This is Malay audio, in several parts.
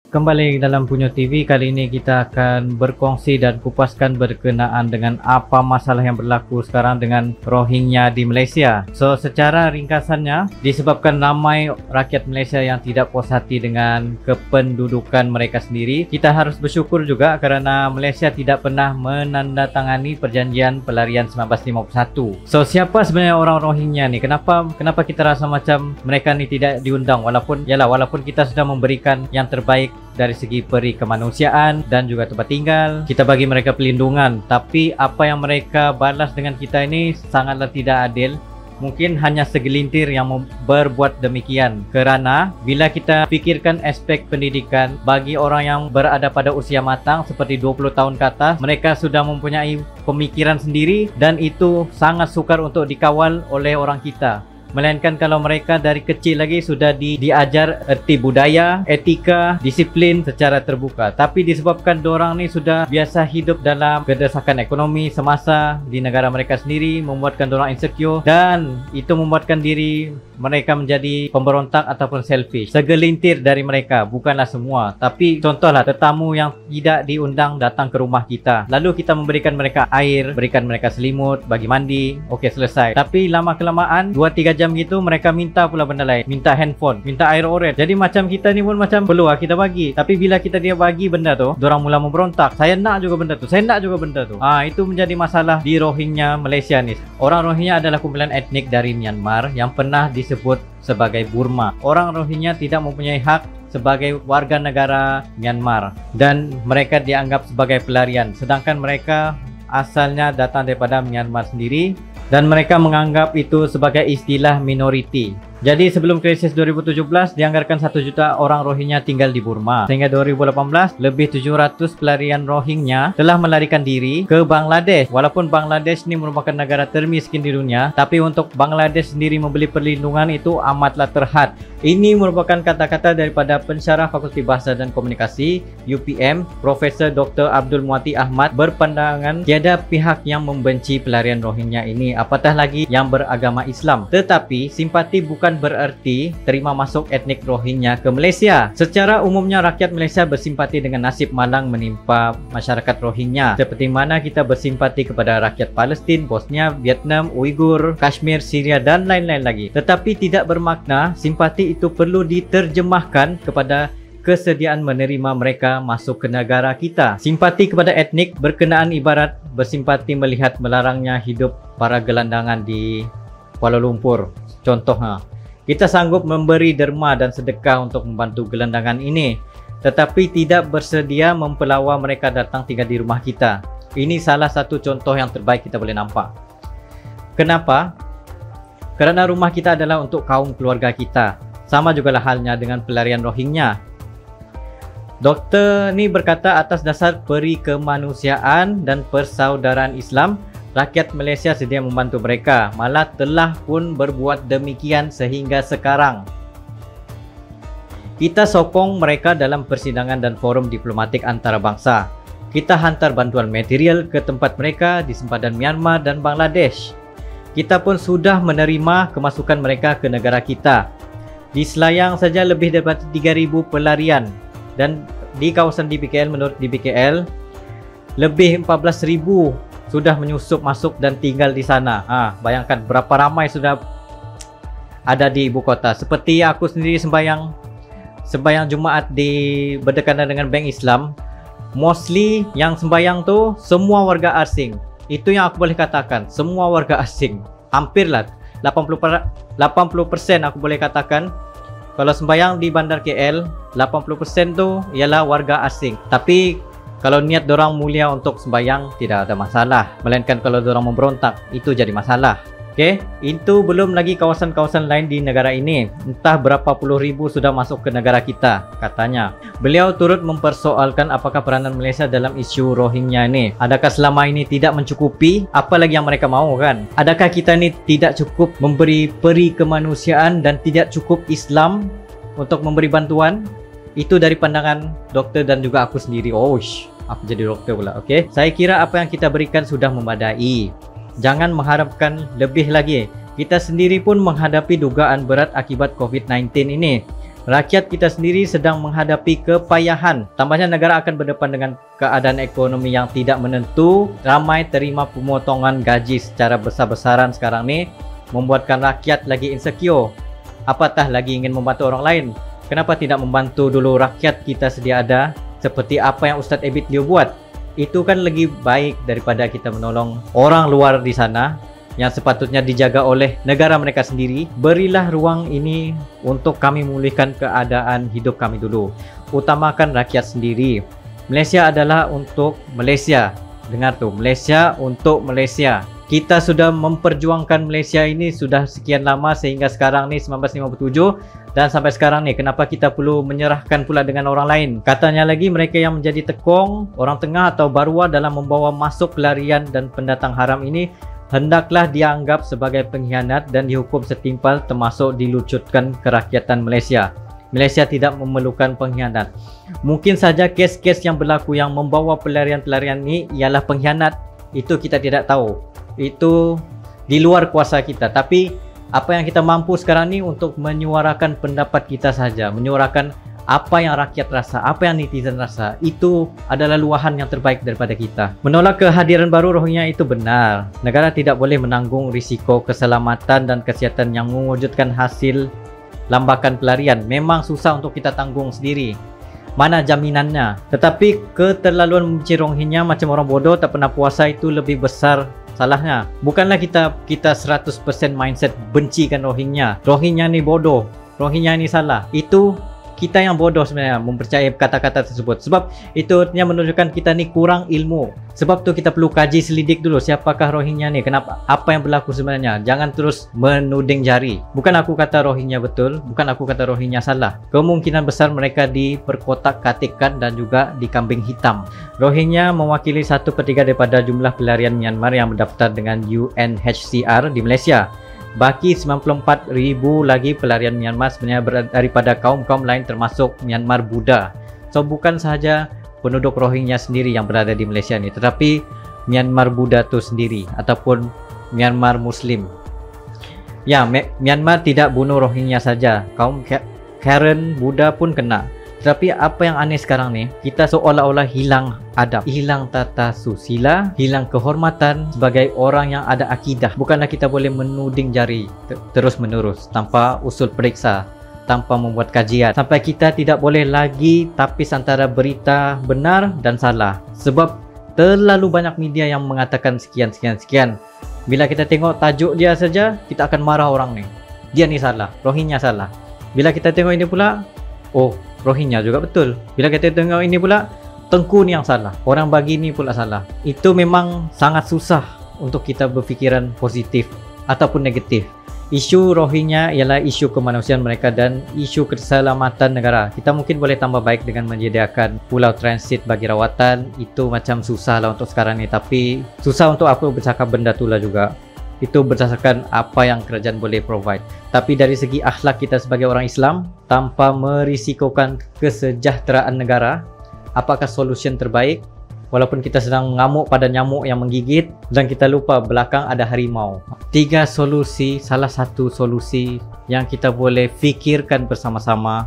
Kembali dalam Punyo TV, kali ini kita akan berkongsi dan kupaskan berkenaan dengan apa masalah yang berlaku sekarang dengan Rohingya di Malaysia. So, secara ringkasannya, disebabkan ramai rakyat Malaysia yang tidak puas hati dengan kependudukan mereka sendiri. Kita harus bersyukur juga kerana Malaysia tidak pernah menandatangani perjanjian pelarian 1951. So, siapa sebenarnya orang Rohingya ni? Kenapa kita rasa macam mereka ni tidak diundang walaupun kita sudah memberikan yang terbaik dari segi peri kemanusiaan dan juga tempat tinggal, kita bagi mereka pelindungan, tapi apa yang mereka balas dengan kita ini sangatlah tidak adil. Mungkin hanya segelintir yang berbuat demikian, kerana bila kita fikirkan aspek pendidikan bagi orang yang berada pada usia matang seperti 20 tahun ke atas, mereka sudah mempunyai pemikiran sendiri dan itu sangat sukar untuk dikawal oleh orang kita. Melainkan kalau mereka dari kecil lagi sudah diajar erti budaya, etika, disiplin secara terbuka. Tapi disebabkan dorang ni sudah biasa hidup dalam kedesakan ekonomi semasa di negara mereka sendiri, membuatkan dorang insecure dan itu membuatkan diri mereka menjadi pemberontak ataupun selfish. Segelintir dari mereka, bukanlah semua. Tapi contohlah tetamu yang tidak diundang datang ke rumah kita, lalu kita memberikan mereka air, berikan mereka selimut, bagi mandi, okey selesai. Tapi lama kelamaan 2-3 jam gitu mereka minta pula benda lain, minta handphone, minta air oren. Jadi macam kita ni pun macam perlu lah kita bagi. Tapi bila kita dia bagi benda tu, dorang mula memberontak. Saya nak juga benda tu, saya nak juga benda tu. Itu menjadi masalah di Rohingya Malaysia ni. Orang Rohingya adalah kumpulan etnik dari Myanmar yang pernah disebut sebagai Burma. Orang Rohingya tidak mempunyai hak sebagai warga negara Myanmar dan mereka dianggap sebagai pelarian, sedangkan mereka asalnya datang daripada Myanmar sendiri dan mereka menganggap itu sebagai istilah minoriti. Jadi sebelum krisis 2017 dianggarkan 1 juta orang Rohingya tinggal di Burma. Sehingga 2018 lebih 700 pelarian Rohingya telah melarikan diri ke Bangladesh. Walaupun Bangladesh ni merupakan negara termiskin di dunia, tapi untuk Bangladesh sendiri membeli perlindungan itu amatlah terhad. Ini merupakan kata-kata daripada pensyarah Fakulti Bahasa dan Komunikasi UPM, Profesor Dr. Abdul Muati Ahmad, berpandangan tiada pihak yang membenci pelarian Rohingya ini, apatah lagi yang beragama Islam. Tetapi simpati bukan bererti terima masuk etnik Rohingya ke Malaysia. Secara umumnya rakyat Malaysia bersimpati dengan nasib malang menimpa masyarakat Rohingya, seperti mana kita bersimpati kepada rakyat Palestin, Bosnia, Vietnam, Uyghur, Kashmir, Syria dan lain-lain lagi. Tetapi tidak bermakna simpati itu perlu diterjemahkan kepada kesediaan menerima mereka masuk ke negara kita. Simpati kepada etnik berkenaan ibarat bersimpati melihat melarangnya hidup para gelandangan di Kuala Lumpur. Contohnya, kita sanggup memberi derma dan sedekah untuk membantu gelandangan ini, tetapi tidak bersedia mempelawa mereka datang tinggal di rumah kita. Ini salah satu contoh yang terbaik kita boleh nampak. Kenapa? Kerana rumah kita adalah untuk kaum keluarga kita. Sama jugalah halnya dengan pelarian Rohingya. Doktor ni berkata atas dasar peri kemanusiaan dan persaudaraan Islam, rakyat Malaysia sedia membantu mereka, malah telah pun berbuat demikian sehingga sekarang. Kita sokong mereka dalam persidangan dan forum diplomatik antarabangsa. Kita hantar bantuan material ke tempat mereka di sempadan Myanmar dan Bangladesh. Kita pun sudah menerima kemasukan mereka ke negara kita. Di Selayang saja lebih daripada 3,000 pelarian dan di kawasan DBKL, menurut DBKL lebih 14,000 sudah menyusup masuk dan tinggal di sana. Bayangkan berapa ramai sudah ada di ibu kota. Seperti aku sendiri sembahyang Jumaat di berdekatan dengan Bank Islam, mostly yang sembahyang tu semua warga asing. Itu yang aku boleh katakan, semua warga asing. Hampirlah 80% aku boleh katakan. Kalau sembahyang di Bandar KL, 80% tu ialah warga asing. Tapi kalau niat dorang mulia untuk sembahyang, tidak ada masalah. Melainkan kalau dorang memberontak, itu jadi masalah. Okey, itu belum lagi kawasan-kawasan lain di negara ini. Entah berapa puluh ribu sudah masuk ke negara kita, katanya. Beliau turut mempersoalkan apakah peranan Malaysia dalam isu Rohingya ini. Adakah selama ini tidak mencukupi? Apa lagi yang mereka mahu kan? Adakah kita ni tidak cukup memberi peri kemanusiaan dan tidak cukup Islam untuk memberi bantuan? Itu dari pandangan doktor dan juga aku sendiri. Aku jadi doktor pula. Okey, saya kira apa yang kita berikan sudah memadai. Jangan mengharapkan lebih lagi. Kita sendiri pun menghadapi dugaan berat akibat COVID-19 ini. Rakyat kita sendiri sedang menghadapi kepayahan. Tambahnya negara akan berdepan dengan keadaan ekonomi yang tidak menentu. Ramai terima pemotongan gaji secara besar-besaran sekarang ni, membuatkan rakyat lagi insecure. Apatah lagi ingin membantu orang lain. Kenapa tidak membantu dulu rakyat kita sedia ada, seperti apa yang Ustaz Abid Liu buat? Itu kan lebih baik daripada kita menolong orang luar di sana yang sepatutnya dijaga oleh negara mereka sendiri. Berilah ruang ini untuk kami memulihkan keadaan hidup kami dulu. Utamakan rakyat sendiri. Malaysia adalah untuk Malaysia. Dengar tu, Malaysia untuk Malaysia. Kita sudah memperjuangkan Malaysia ini sudah sekian lama sehingga sekarang ni 1957, dan sampai sekarang ni kenapa kita perlu menyerahkan pula dengan orang lain? Katanya lagi mereka yang menjadi tekong, orang tengah atau barua dalam membawa masuk pelarian dan pendatang haram ini hendaklah dianggap sebagai pengkhianat dan dihukum setimpal, termasuk dilucutkan kerakyatan Malaysia. Malaysia tidak memerlukan pengkhianat. Mungkin saja kes-kes yang berlaku yang membawa pelarian-pelarian ini ialah pengkhianat. Itu kita tidak tahu. Itu di luar kuasa kita. Tapi apa yang kita mampu sekarang ni untuk menyuarakan pendapat kita saja, menyuarakan apa yang rakyat rasa, apa yang netizen rasa, itu adalah luahan yang terbaik daripada kita. Menolak kehadiran baru Rohingya itu benar. Negara tidak boleh menanggung risiko keselamatan dan kesihatan yang mewujudkan hasil lambakan pelarian. Memang susah untuk kita tanggung sendiri. Mana jaminannya? Tetapi keterlaluan membenci Rohingya macam orang bodoh tak pernah puasa itu lebih besar salahnya. Bukanlah kita 100% mindset bencikan Rohingya. Rohingya ni bodoh, Rohingya ni salah. Itu kita yang bodoh sebenarnya mempercayai kata-kata tersebut. Sebab itu artinya menunjukkan kita ni kurang ilmu. Sebab tu kita perlu kaji selidik dulu siapakah Rohingya ni, kenapa, apa yang berlaku sebenarnya. Jangan terus menuding jari. Bukan aku kata Rohingya betul, bukan aku kata Rohingya salah. Kemungkinan besar mereka diperkotak-katikkan dan juga dikambing hitam. Rohingya mewakili 1/3 daripada jumlah pelarian Myanmar yang mendaftar dengan UNHCR di Malaysia. Baki 94,000 lagi pelarian Myanmar sebenarnya daripada kaum-kaum lain termasuk Myanmar Buddha. So bukan sahaja penduduk Rohingya sendiri yang berada di Malaysia ni, tetapi Myanmar Buddha tu sendiri ataupun Myanmar Muslim. Ya, Myanmar tidak bunuh Rohingya saja, kaum Karen Buddha pun kena. Tetapi apa yang aneh sekarang ni, kita seolah-olah hilang adab, hilang tata susila, hilang kehormatan sebagai orang yang ada akidah. Bukanlah kita boleh menuding jari terus menerus tanpa usul periksa, tanpa membuat kajian. Sampai kita tidak boleh lagi tapis antara berita benar dan salah. Sebab terlalu banyak media yang mengatakan sekian. Bila kita tengok tajuk dia saja, kita akan marah orang ni. Dia ni salah, Rohingya salah. Bila kita tengok ini pula, oh, Rohingya juga betul. Bila kita tengok ini pula, Tengku ni yang salah, orang bagi ni pula salah. Itu memang sangat susah untuk kita berfikiran positif ataupun negatif. Isu Rohingya ialah isu kemanusiaan mereka dan isu keselamatan negara. Kita mungkin boleh tambah baik dengan menyediakan pulau transit bagi rawatan. Itu macam susah lah untuk sekarang ni. Tapi susah untuk aku bercakap benda tu lah juga. Itu berdasarkan apa yang kerajaan boleh provide. Tapi dari segi akhlak kita sebagai orang Islam, tanpa merisikokan kesejahteraan negara, apakah solusi terbaik? Walaupun kita sedang mengamuk pada nyamuk yang menggigit dan kita lupa belakang ada harimau. 3 solusi, salah satu solusi yang kita boleh fikirkan bersama-sama,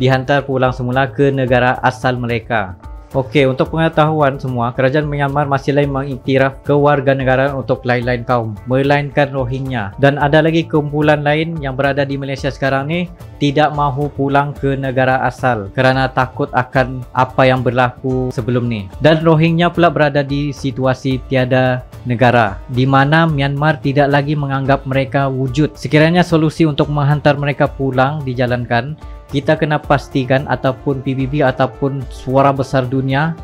dihantar pulang semula ke negara asal mereka. Okey, untuk pengetahuan semua, kerajaan Myanmar masih lagi mengiktiraf kewarganegaraan untuk lain-lain kaum, melainkan Rohingya. Dan ada lagi kumpulan lain yang berada di Malaysia sekarang ni tidak mahu pulang ke negara asal kerana takut akan apa yang berlaku sebelum ni. Dan Rohingya pula berada di situasi tiada negara, di mana Myanmar tidak lagi menganggap mereka wujud. Sekiranya solusi untuk menghantar mereka pulang dijalankan, kita kena pastikan ataupun PBB ataupun suara besar dunia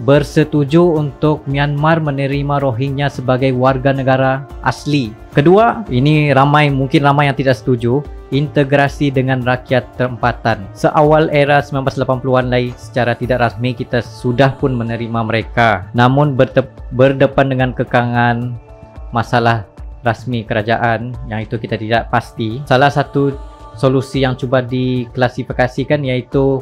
bersetuju untuk Myanmar menerima Rohingya sebagai warga negara asli. Kedua, ini mungkin ramai yang tidak setuju, integrasi dengan rakyat tempatan. Seawal era 1980-an lagi secara tidak rasmi kita sudah pun menerima mereka. Namun berdepan dengan kekangan masalah rasmi kerajaan yang itu kita tidak pasti. Salah satu solusi yang cuba diklasifikasikan iaitu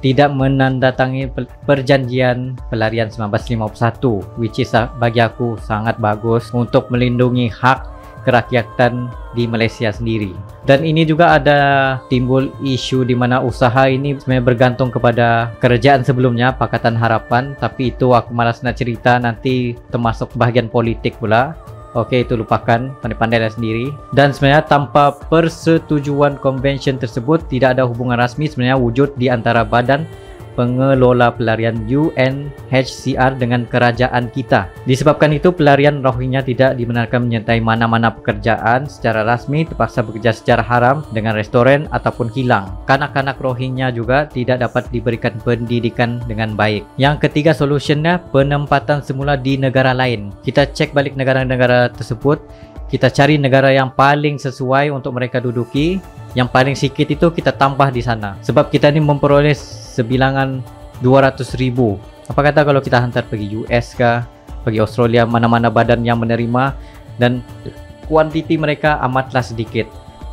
tidak menandatangani perjanjian pelarian 1951, which is bagi aku sangat bagus untuk melindungi hak kerakyatan di Malaysia sendiri. Dan ini juga ada timbul isu di mana usaha ini sebenarnya bergantung kepada kerajaan sebelumnya, Pakatan Harapan, tapi itu aku malas nak cerita, nanti termasuk bahagian politik pula. Okey, itu lupakan, pandai-pandailah sendiri. Dan sebenarnya tanpa persetujuan convention tersebut, tidak ada hubungan rasmi sebenarnya wujud di antara badan pengelola pelarian UNHCR dengan kerajaan kita. Disebabkan itu, pelarian Rohingya tidak dibenarkan menyertai mana-mana pekerjaan secara rasmi, terpaksa bekerja secara haram dengan restoran ataupun kilang. Kanak-kanak Rohingya juga tidak dapat diberikan pendidikan dengan baik. Yang ketiga solusinya, penempatan semula di negara lain. Kita cek balik negara-negara tersebut, kita cari negara yang paling sesuai untuk mereka duduki. Yang paling sikit itu kita tambah di sana. Sebab kita ni memperoleh sebilangan 200,000. Apa kata kalau kita hantar pergi US kah, pergi Australia, mana-mana badan yang menerima, dan kuantiti mereka amatlah sedikit.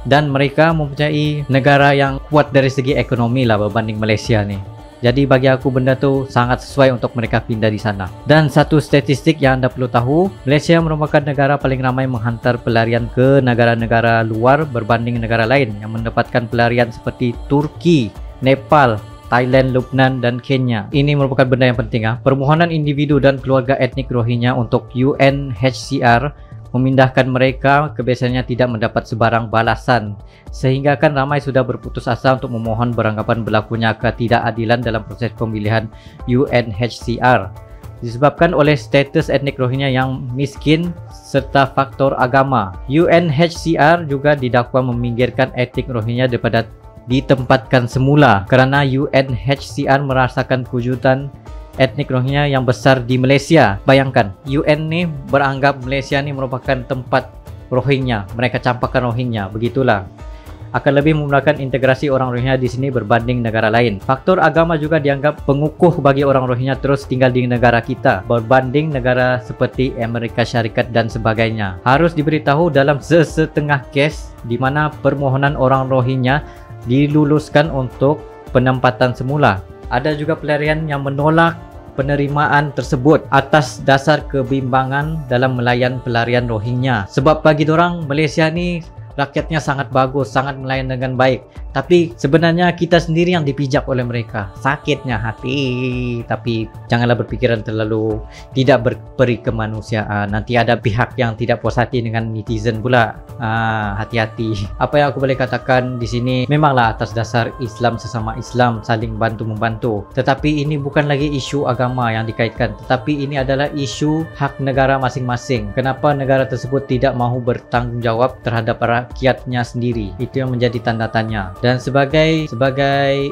Dan mereka mempunyai negara yang kuat dari segi ekonomi lah berbanding Malaysia ni. Jadi bagi aku benda tu sangat sesuai untuk mereka pindah di sana. Dan satu statistik yang anda perlu tahu, Malaysia merupakan negara paling ramai menghantar pelarian ke negara-negara luar berbanding negara lain yang mendapatkan pelarian seperti Turki, Nepal, Thailand, Lebanon dan Kenya. Ini merupakan benda yang penting. Permohonan individu dan keluarga etnik Rohingya untuk UNHCR memindahkan mereka kebiasaannya tidak mendapat sebarang balasan, sehingga kan ramai sudah berputus asa untuk memohon beranggapan berlakunya ketidakadilan dalam proses pemilihan UNHCR disebabkan oleh status etnik Rohingya yang miskin serta faktor agama. UNHCR juga didakwa meminggirkan etnik Rohingya daripada ditempatkan semula kerana UNHCR merasakan kewujudan etnik Rohingya yang besar di Malaysia. Bayangkan, UN ni beranggap Malaysia ni merupakan tempat Rohingya, mereka campakkan Rohingya, begitulah. Akan lebih memudahkan integrasi orang Rohingya di sini berbanding negara lain. Faktor agama juga dianggap pengukuh bagi orang Rohingya terus tinggal di negara kita berbanding negara seperti Amerika Syarikat dan sebagainya. Harus diberitahu dalam sesetengah kes di mana permohonan orang Rohingya diluluskan untuk penempatan semula. Ada juga pelarian yang menolak penerimaan tersebut atas dasar kebimbangan dalam melayan pelarian Rohingya. Sebab bagi dorang Malaysia ni rakyatnya sangat bagus, sangat melayan dengan baik. Tapi sebenarnya kita sendiri yang dipijak oleh mereka. Sakitnya hati. Tapi janganlah berpikiran terlalu tidak berperi kemanusiaan. Nanti ada pihak yang tidak puas hati dengan netizen pula. Hati-hati. Apa yang aku boleh katakan di sini, memanglah atas dasar Islam sesama Islam saling bantu-membantu. Tetapi ini bukan lagi isu agama yang dikaitkan, tetapi ini adalah isu hak negara masing-masing. Kenapa negara tersebut tidak mahu bertanggungjawab terhadap rakyatnya sendiri? Itu yang menjadi tanda tanya. Dan sebagai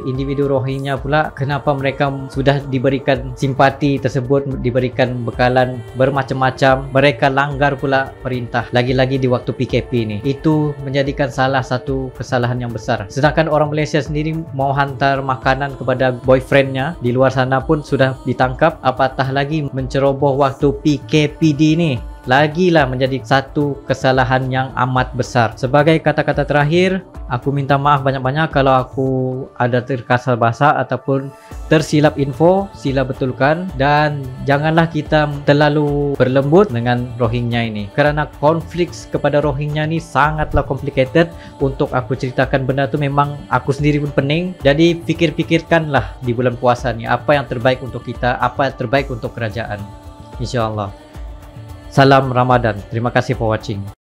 individu Rohingya pula, kenapa mereka sudah diberikan simpati tersebut, diberikan bekalan bermacam-macam, mereka langgar pula perintah, lagi-lagi di waktu PKP ni. Itu menjadikan salah satu kesalahan yang besar. Sedangkan orang Malaysia sendiri mau hantar makanan kepada boyfriendnya di luar sana pun sudah ditangkap, apatah lagi menceroboh waktu PKPD ni. Lagilah menjadi satu kesalahan yang amat besar. Sebagai kata-kata terakhir, aku minta maaf banyak-banyak kalau aku ada terkasar bahasa ataupun tersilap info, sila betulkan. Dan janganlah kita terlalu berlembut dengan Rohingya ini, kerana konflik kepada Rohingya ini sangatlah complicated. Untuk aku ceritakan benda tu memang aku sendiri pun pening. Jadi fikir-fikirkanlah di bulan puasa ni apa yang terbaik untuk kita, apa yang terbaik untuk kerajaan. InsyaAllah. Salam Ramadan. Terima kasih for watching.